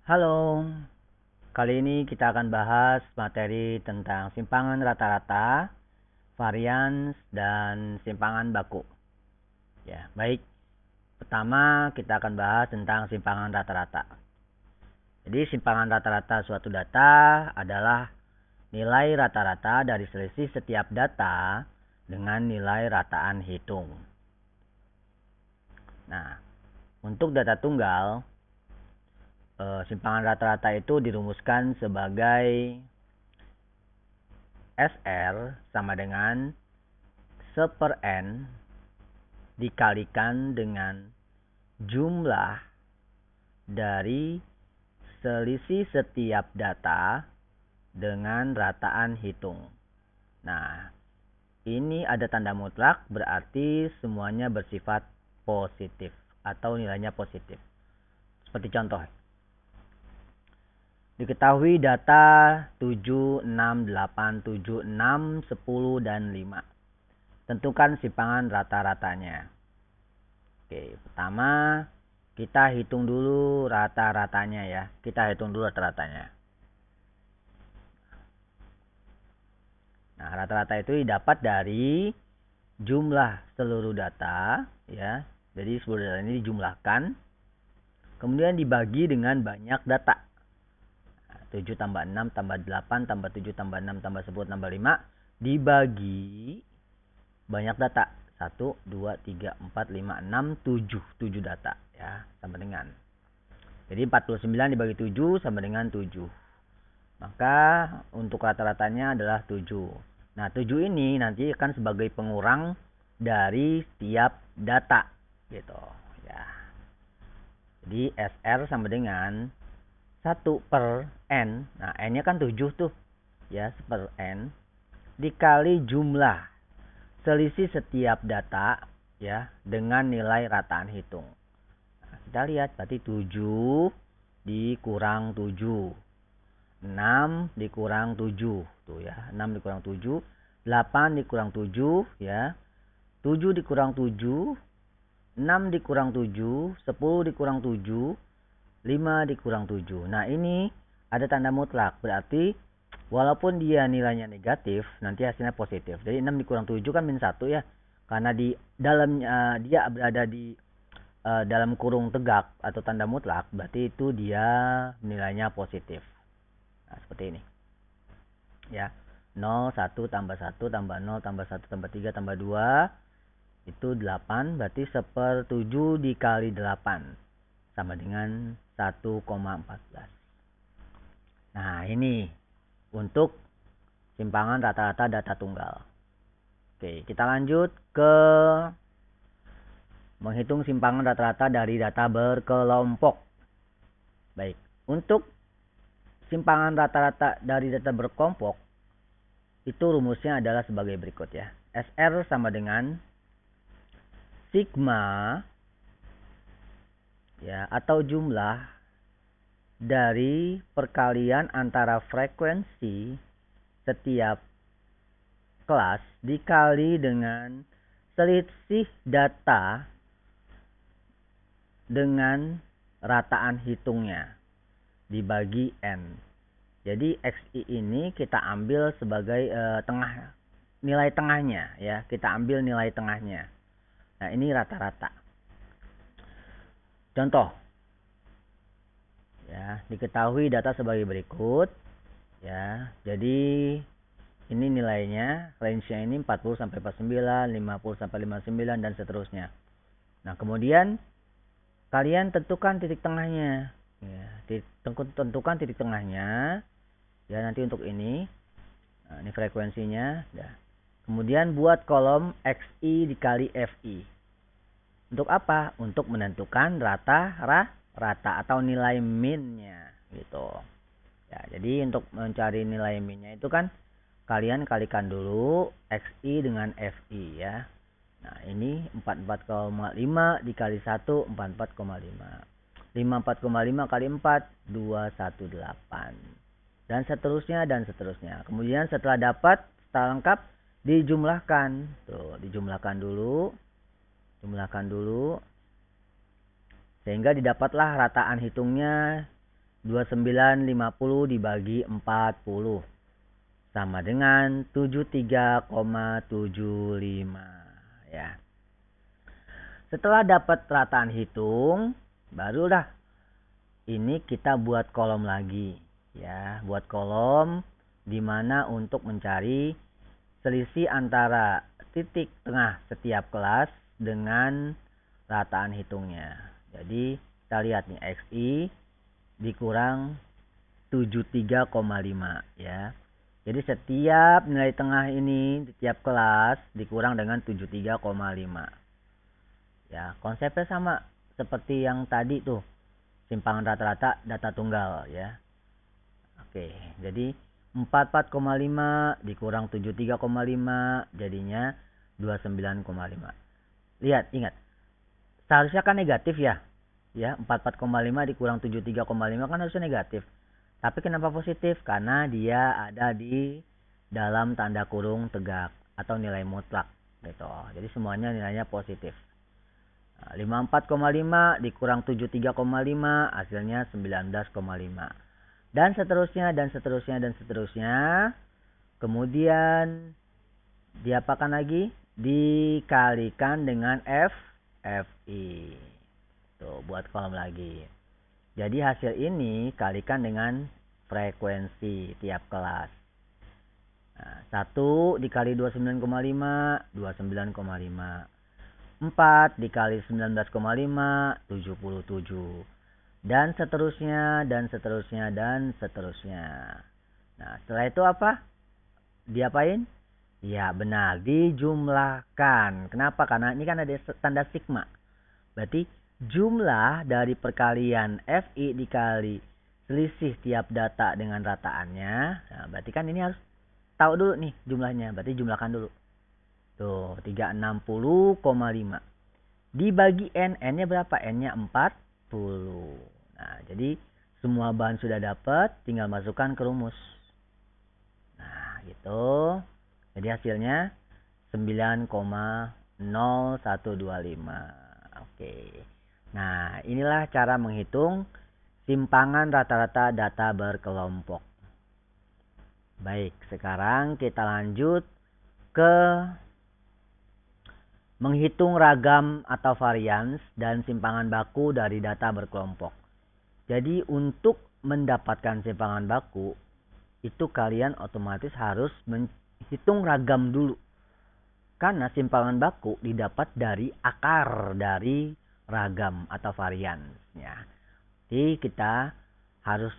Halo, kali ini kita akan bahas materi tentang simpangan rata-rata, varians, dan simpangan baku. Ya, baik. Pertama, kita akan bahas tentang simpangan rata-rata. Jadi, simpangan rata-rata suatu data adalah nilai rata-rata dari selisih setiap data dengan nilai rataan hitung. Nah, untuk data tunggal, simpangan rata-rata itu dirumuskan sebagai SR sama dengan 1/n dikalikan dengan jumlah dari selisih setiap data dengan rataan hitung. Nah, ini ada tanda mutlak berarti semuanya bersifat positif atau nilainya positif. Seperti contoh, diketahui data 7, 6, 8, 7, 6, 10, dan 5. Tentukan simpangan rata-ratanya. Oke, pertama kita hitung dulu rata-ratanya ya. Kita hitung dulu rata-ratanya. Nah, rata-rata itu didapat dari jumlah seluruh data ya. Jadi seluruh data ini dijumlahkan. Kemudian dibagi dengan banyak data. 7 tambah 6 tambah 8 tambah 7 tambah 6 tambah 10 tambah 5 dibagi banyak data. 1, 2, 3, 4, 5, 6, 7. 7 data ya, sama dengan. Jadi 49 dibagi 7 sama dengan 7. Maka untuk rata-ratanya adalah 7. Nah, 7 ini nanti akan sebagai pengurang dari setiap data gitu ya. Jadi SR sama dengan 1/n. Nah, n-nya kan 7 tuh. Ya, 1/n dikali jumlah selisih setiap data ya dengan nilai rataan hitung. Nah, kita lihat berarti 7 dikurang 7. 6 dikurang 7 tuh ya. 6 dikurang 7, 8 dikurang 7 ya. 7 dikurang 7, 6 dikurang 7, 10 dikurang 7, 5 dikurang 7. Nah, ini ada tanda mutlak. Berarti walaupun dia nilainya negatif, nanti hasilnya positif. Jadi 6 dikurang 7 kan min 1 ya. Karena di dalam dia berada di dalam kurung tegak atau tanda mutlak, berarti itu dia nilainya positif. Nah, seperti ini. Ya. 0, 1 tambah 1 tambah 0 tambah 1 tambah 3 tambah 2 itu 8, berarti 1/7 dikali 8 sama dengan 1,14. Nah, ini untuk simpangan rata-rata data tunggal. Oke, kita lanjut ke menghitung simpangan rata-rata dari data berkelompok. Baik, untuk simpangan rata-rata dari data berkelompok itu rumusnya adalah sebagai berikut ya. SR sama dengan sigma ya atau jumlah dari perkalian antara frekuensi setiap kelas dikali dengan selisih data dengan rataan hitungnya dibagi n. Jadi XI ini kita ambil sebagai nilai tengahnya ya. Kita ambil nilai tengahnya. Nah, ini rata-rata. Contoh. Ya, diketahui data sebagai berikut. Ya, jadi ini nilainya, range-nya ini 40 sampai 49, 50 sampai 59 dan seterusnya. Nah, kemudian kalian tentukan titik tengahnya. Ya, tentukan titik tengahnya. Ya, nanti untuk ini. Nah, ini frekuensinya. Ya. Kemudian buat kolom XI dikali FI. Untuk apa? Untuk menentukan rata atau nilai min-nya gitu. Ya, jadi untuk mencari nilai min-nya itu kan kalian kalikan dulu XI dengan FI ya. Nah, ini 44,5 dikali 1 44,5. 54,5 kali 4 218. Dan seterusnya dan seterusnya. Kemudian setelah dapat setelah lengkap dijumlahkan. Tuh, dijumlahkan dulu. Jumlahkan dulu. Sehingga didapatlah rataan hitungnya 2950 dibagi 40 sama dengan 73,75 ya. Setelah dapat rataan hitung, barulah ini kita buat kolom lagi ya, buat kolom dimana untuk mencari selisih antara titik tengah setiap kelas dengan rataan hitungnya. Jadi kita lihat nih, XI dikurang 73,5 ya. Jadi setiap nilai tengah ini di tiap kelas dikurang dengan 73,5. Ya, konsepnya sama seperti yang tadi tuh, simpangan rata-rata data tunggal ya. Oke, jadi 44,5 dikurang 73,5 jadinya 29,5. Lihat, ingat. Seharusnya kan negatif ya. Ya, 44,5 dikurang 73,5 kan harusnya negatif. Tapi kenapa positif? Karena dia ada di dalam tanda kurung tegak atau nilai mutlak gitu. Jadi semuanya nilainya positif. 54,5 dikurang 73,5 hasilnya 19,5. Dan seterusnya dan seterusnya dan seterusnya. Kemudian diapakan lagi? Dikalikan dengan FI. Tuh, buat kolom lagi. Jadi hasil ini kalikan dengan frekuensi tiap kelas. Nah, 1 dikali 29,5, 29,5. 4 dikali 19,5, 77. Dan seterusnya, dan seterusnya, dan seterusnya. Nah, setelah itu apa? Diapain? Ya benar, dijumlahkan. Kenapa? Karena ini kan ada tanda sigma. Berarti jumlah dari perkalian FI dikali selisih tiap data dengan rataannya. Nah, berarti kan ini harus tahu dulu nih jumlahnya. Berarti jumlahkan dulu. Tuh, 360,5. Dibagi N. N-nya berapa? N-nya 40. Nah, jadi semua bahan sudah dapat. Tinggal masukkan ke rumus. Nah, gitu. Jadi hasilnya 9,0125. Oke. Nah, inilah cara menghitung simpangan rata-rata data berkelompok. Baik, sekarang kita lanjut ke menghitung ragam atau varians dan simpangan baku dari data berkelompok. Jadi untuk mendapatkan simpangan baku, itu kalian otomatis harus menghitung ragam dulu. Karena simpangan baku didapat dari akar dari ragam atau variansnya. Jadi kita harus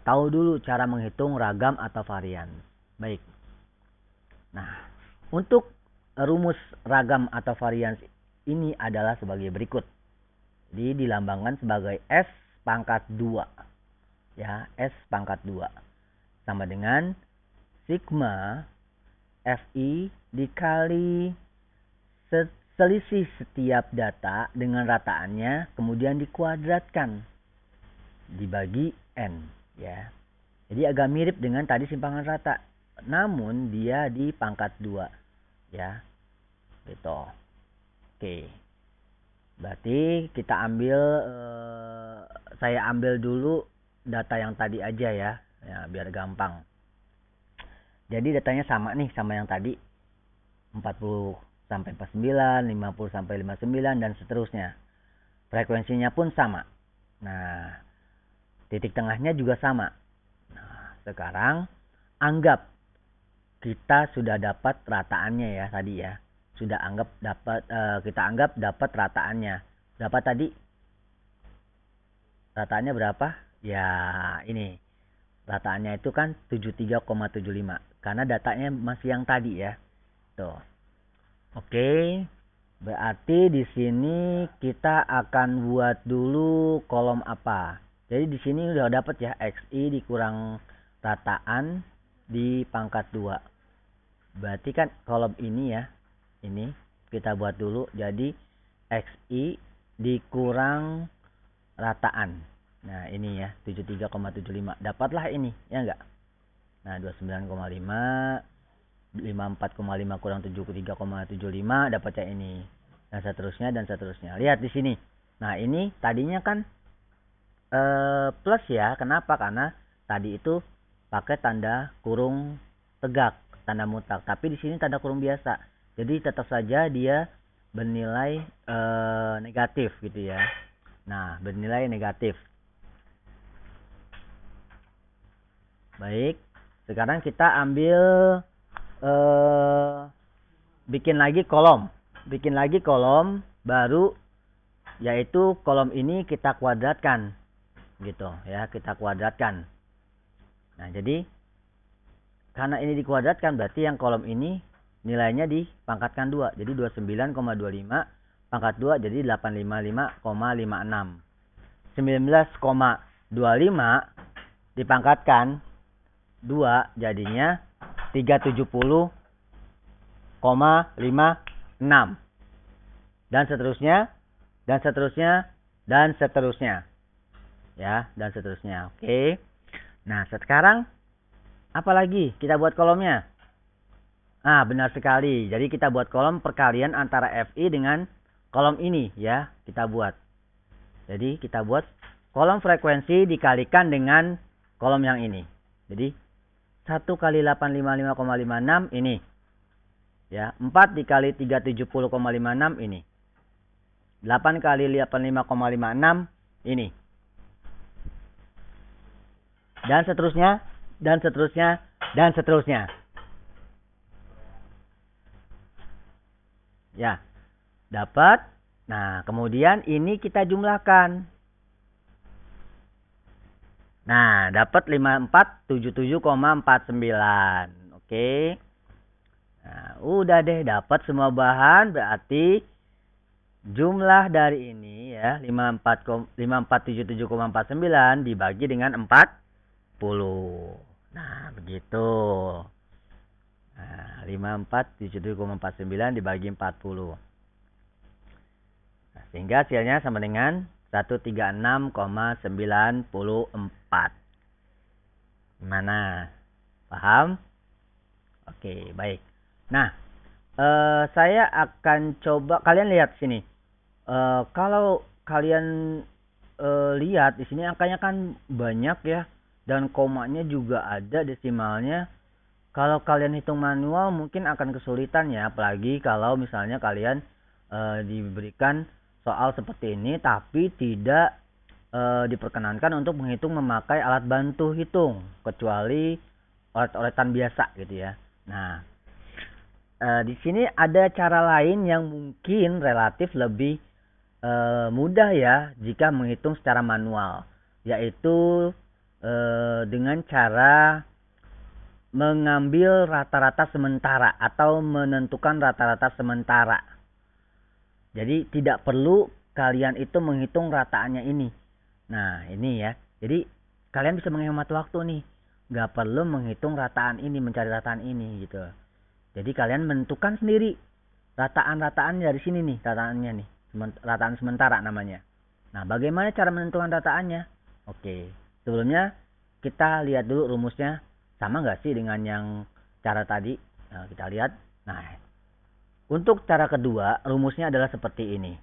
tahu dulu cara menghitung ragam atau varians. Baik. Nah, untuk rumus ragam atau varians ini adalah sebagai berikut. Jadi dilambangkan sebagai S pangkat 2. Ya, S pangkat 2. Sama dengan sigma FI dikali selisih setiap data dengan rataannya, kemudian dikuadratkan dibagi N ya. Jadi agak mirip dengan tadi simpangan rata, namun dia di pangkat 2 ya. Gitu. Oke. Berarti kita ambil saya ambil dulu data yang tadi aja ya, biar gampang. Jadi datanya sama nih sama yang tadi. 40 sampai 49, 50 sampai 59 dan seterusnya. Frekuensinya pun sama. Nah, titik tengahnya juga sama. Nah, sekarang anggap kita sudah dapat rataannya ya tadi ya. Sudah anggap dapat kita anggap dapat rataannya. Berapa tadi? Rataannya berapa? Ya, ini. Rataannya itu kan 73,75 karena datanya masih yang tadi ya. Tuh. Oke. Berarti di sini kita akan buat dulu kolom apa? Jadi di sini udah dapat ya XI dikurang rataan di pangkat 2. Berarti kan kolom ini ya. Ini kita buat dulu jadi XI dikurang rataan. Nah, ini ya 73,75. Dapatlah ini, ya enggak? Nah, 29,5 54,5 kurang 73,75 dapatnya ini. Dan seterusnya dan seterusnya. Lihat di sini. Nah, ini tadinya kan plus ya. Kenapa? Karena tadi itu pakai tanda kurung tegak, tanda mutlak. Tapi di sini tanda kurung biasa. Jadi tetap saja dia bernilai negatif gitu ya. Nah, bernilai negatif. Baik, sekarang kita ambil bikin lagi kolom baru, yaitu kolom ini kita kuadratkan gitu ya, kita kuadratkan. Nah, jadi karena ini dikuadratkan berarti yang kolom ini nilainya dipangkatkan 2. Jadi 29,25 pangkat 2 jadi 855,56. 19,25 dipangkatkan 2 jadinya 370,56. Dan seterusnya, dan seterusnya, dan seterusnya. Ya, dan seterusnya. Oke. Nah, sekarang apa lagi? Kita buat kolomnya. Ah, benar sekali. Jadi kita buat kolom perkalian antara FI dengan kolom ini ya. Kita buat. Jadi kita buat kolom frekuensi dikalikan dengan kolom yang ini. Jadi 1 kali 855,56 ini. Ya, 4 dikali 370,56 ini. 8 kali 85,56 ini. Dan seterusnya, dan seterusnya, dan seterusnya. Ya, dapat. Nah, kemudian ini kita jumlahkan. Nah, dapat 5477,49. Oke. Nah, udah deh dapat semua bahan, berarti jumlah dari ini ya 5477,49 dibagi dengan 40. Nah, begitu. Nah, 5477,49 dibagi 40. Nah, sehingga hasilnya sama dengan 136,94. Mana? Paham? Oke, baik. Nah, saya akan coba kalian lihat sini. Kalau kalian lihat di sini angkanya kan banyak ya, dan komanya juga ada, desimalnya. Kalau kalian hitung manual mungkin akan kesulitan ya, apalagi kalau misalnya kalian diberikan soal seperti ini tapi tidak diperkenankan untuk menghitung memakai alat bantu hitung, kecuali oret-oretan biasa gitu ya. Nah, di sini ada cara lain yang mungkin relatif lebih mudah ya jika menghitung secara manual, yaitu dengan cara mengambil rata-rata sementara atau menentukan rata-rata sementara. Jadi tidak perlu kalian itu menghitung rataannya ini. Nah, ini ya. Jadi kalian bisa menghemat waktu nih. Gak perlu menghitung rataan ini, mencari rataan ini gitu. Jadi kalian menentukan sendiri rataan-rataan dari sini nih, rataannya nih. Rataan sementara namanya. Nah, bagaimana cara menentukan rataannya? Oke, sebelumnya kita lihat dulu rumusnya. Sama nggak sih dengan yang cara tadi? Nah, kita lihat. Nah, untuk cara kedua, rumusnya adalah seperti ini.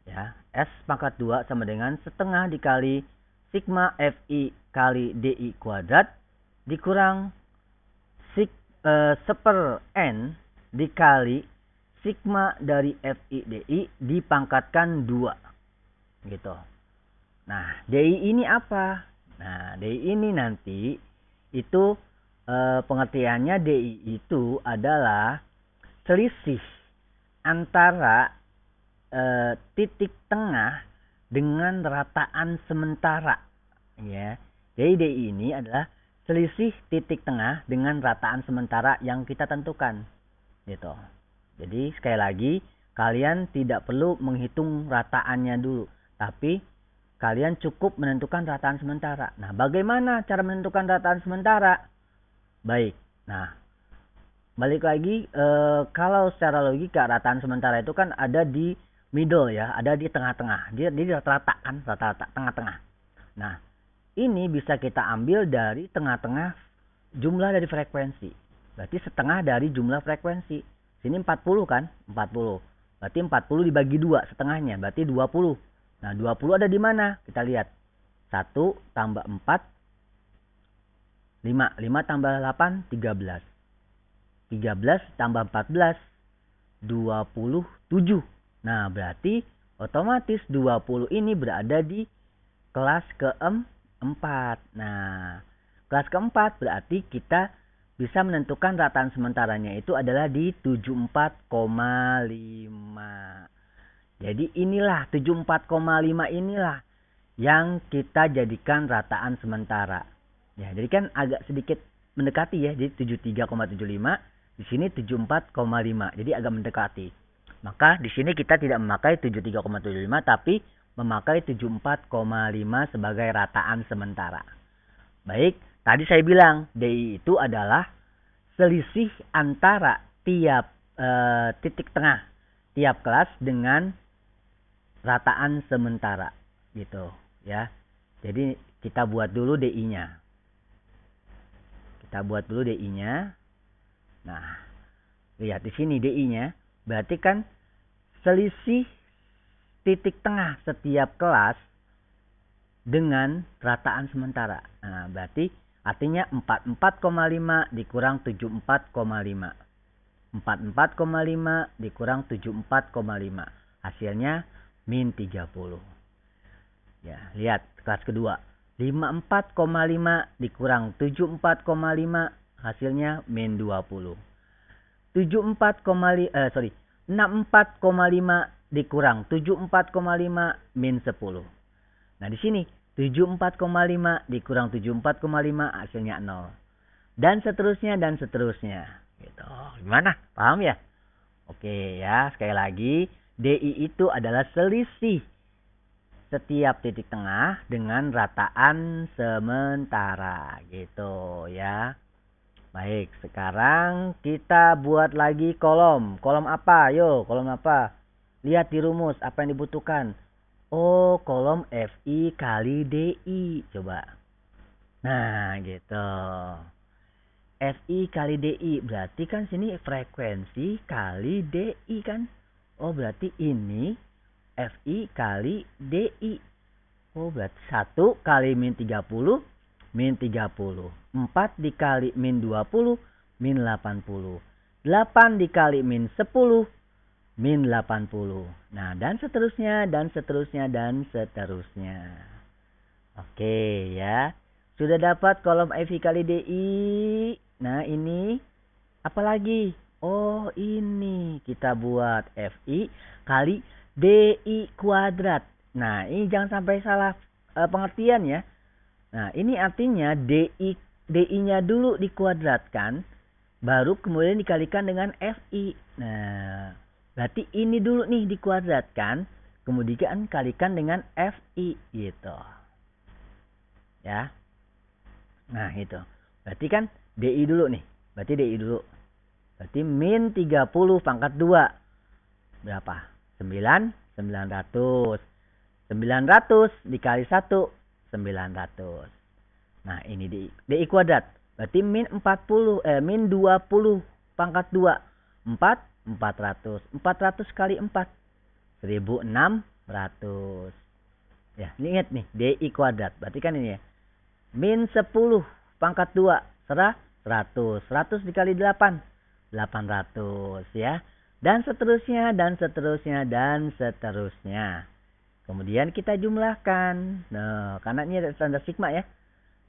Ya, S pangkat 2 sama dengan setengah dikali sigma FI kali DI kuadrat dikurang seper N dikali sigma dari FI DI dipangkatkan 2. Gitu. Nah, DI ini apa? Nah, DI ini nanti itu pengertiannya DI itu adalah selisih antara titik tengah dengan rataan sementara. Ya, jadi DI ini adalah selisih titik tengah dengan rataan sementara yang kita tentukan. Gitu. Jadi sekali lagi kalian tidak perlu menghitung rataannya dulu, tapi kalian cukup menentukan rataan sementara. Nah, bagaimana cara menentukan rataan sementara? Baik. Nah, balik lagi, kalau secara logika rataan sementara itu kan ada di middle ya, ada di tengah-tengah. Dia rata-rata kan, rata-rata tengah-tengah. Nah, ini bisa kita ambil dari tengah-tengah jumlah dari frekuensi. Berarti setengah dari jumlah frekuensi. Sini 40 kan? 40. Berarti 40 dibagi 2 setengahnya. Berarti 20. Nah, 20 ada di mana? Kita lihat. 1 tambah 4, 5. 5 tambah 8, 13. 13 tambah 14, 27. Nah, berarti otomatis 20 ini berada di kelas keempat. Nah, kelas keempat berarti kita bisa menentukan rataan sementaranya itu adalah di 74,5. Jadi inilah 74,5 inilah yang kita jadikan rataan sementara. Ya, jadi kan agak sedikit mendekati ya. Jadi 73,75, di sini 74,5. Jadi agak mendekati. Maka di sini kita tidak memakai 73,75 tapi memakai 74,5 sebagai rataan sementara. Baik, tadi saya bilang DI itu adalah selisih antara tiap titik tengah tiap kelas dengan rataan sementara gitu ya. Jadi kita buat dulu DI-nya. Kita buat dulu DI-nya. Nah, lihat di sini DI-nya. Berarti kan selisih titik tengah setiap kelas dengan rataan sementara. Nah, berarti artinya 44,5 dikurang 74,5. 44,5 dikurang 74,5. Hasilnya min 30. Ya, lihat kelas kedua. 54,5 dikurang 74,5 hasilnya min 20. 64,5 dikurang 74,5 min 10. Nah, di sini 74,5 dikurang 74,5 hasilnya 0. Dan seterusnya dan seterusnya. Gitu. Gimana? Paham ya? Oke ya, sekali lagi DI itu adalah selisih setiap titik tengah dengan rataan sementara gitu ya. Baik, sekarang kita buat lagi kolom. Kolom apa? Yo, kolom apa? Lihat di rumus apa yang dibutuhkan. Oh, kolom FI kali DI. Coba. Nah, gitu. FI kali DI. Berarti kan sini frekuensi kali DI kan. Oh, berarti ini FI kali DI. Oh, berarti 1 kali min 30, min 30. 4 dikali min 20, min 80. 8 dikali min 10, min 80. Nah, dan seterusnya, dan seterusnya, dan seterusnya. Oke ya. Sudah dapat kolom FI kali DI. Nah, ini apa lagi? Oh, ini kita buat FI kali DI kuadrat. Nah, ini jangan sampai salah pengertian ya. Nah, ini artinya DI-nya dulu dikuadratkan, baru kemudian dikalikan dengan FI. Nah, berarti ini dulu nih dikuadratkan, kemudian kalikan dengan FI gitu. Ya. Nah, itu. Berarti kan DI dulu nih. Berarti DI dulu. Berarti min 30 pangkat 2. Berapa? 9. 900. 900 dikali 1. 900. Nah, ini DI kuadrat. Berarti min 20 pangkat 2. 400. 400 kali 4. 1600. Ya, ini ingat nih. DI kuadrat. Berarti kan ini ya. Min 10 pangkat 2. 100. 100 dikali 8. 800 ya. Dan seterusnya, dan seterusnya, dan seterusnya. Kemudian kita jumlahkan. Nah, karena ini ada tanda sigma ya.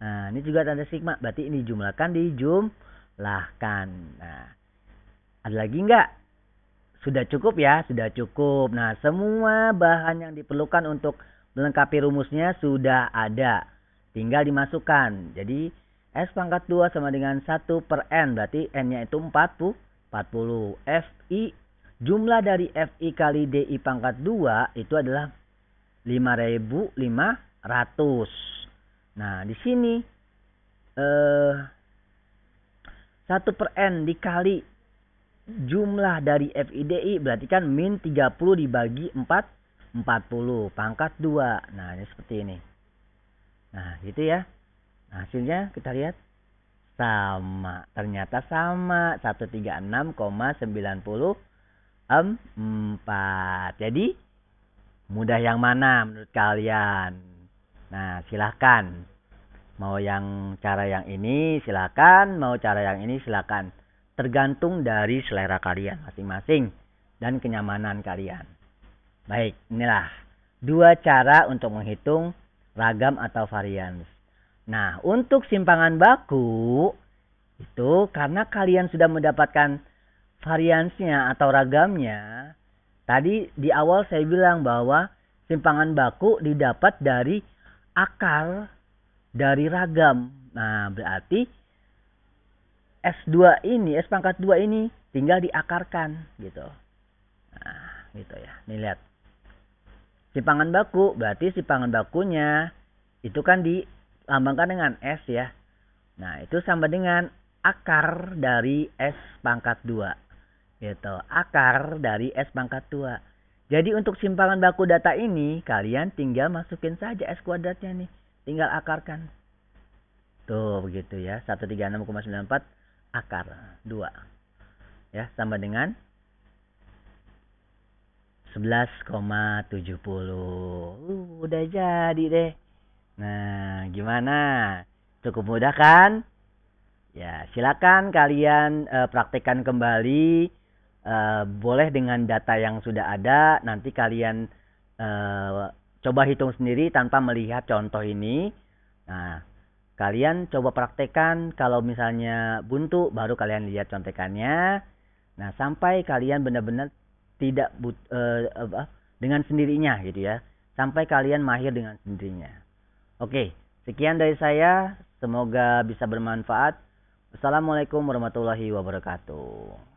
Nah, ini juga tanda sigma. Berarti ini jumlahkan, dijumlahkan. Nah, ada lagi enggak? Sudah cukup ya? Sudah cukup. Nah, semua bahan yang diperlukan untuk melengkapi rumusnya sudah ada. Tinggal dimasukkan. Jadi, S pangkat 2 sama dengan 1 per N. Berarti N-nya itu 40. FI, jumlah dari FI kali DI pangkat 2 itu adalah 5.500. Nah, di sini 1 per N dikali jumlah dari FIDI berarti kan min 30 dibagi 4, 40 pangkat 2. Nah, ini seperti ini. Nah, gitu ya. Nah, hasilnya kita lihat sama. Ternyata sama. 136,94. Jadi Mudah yang mana menurut kalian? Nah, silahkan. Mau yang cara yang ini silahkan, mau cara yang ini silahkan. Tergantung dari selera kalian masing-masing dan kenyamanan kalian. Baik, inilah 2 cara untuk menghitung ragam atau varians. Nah, untuk simpangan baku itu karena kalian sudah mendapatkan variansnya atau ragamnya. Tadi di awal saya bilang bahwa simpangan baku didapat dari akar dari ragam. Nah, berarti S2 ini, S pangkat 2 ini tinggal diakarkan gitu. Nah, gitu ya. Nih lihat. Simpangan baku, berarti simpangan bakunya itu kan dilambangkan dengan S ya. Nah, itu sama dengan akar dari S pangkat 2. Gitu. Akar dari S pangkat 2. Jadi untuk simpangan baku data ini, kalian tinggal masukin saja S kuadratnya nih. Tinggal akarkan. Tuh begitu ya. 136,94 akar 2. Ya, sama dengan 11,70. Udah jadi deh. Nah, gimana? Cukup mudah kan? Ya, silakan kalian praktekkan kembali. Boleh dengan data yang sudah ada. Nanti kalian coba hitung sendiri tanpa melihat contoh ini. Nah, kalian coba praktekkan. Kalau misalnya buntu, baru kalian lihat contekannya. Nah, sampai kalian benar-benar tidak dengan sendirinya gitu ya. Sampai kalian mahir dengan sendirinya. Oke, sekian dari saya. Semoga bisa bermanfaat. Assalamualaikum warahmatullahi wabarakatuh.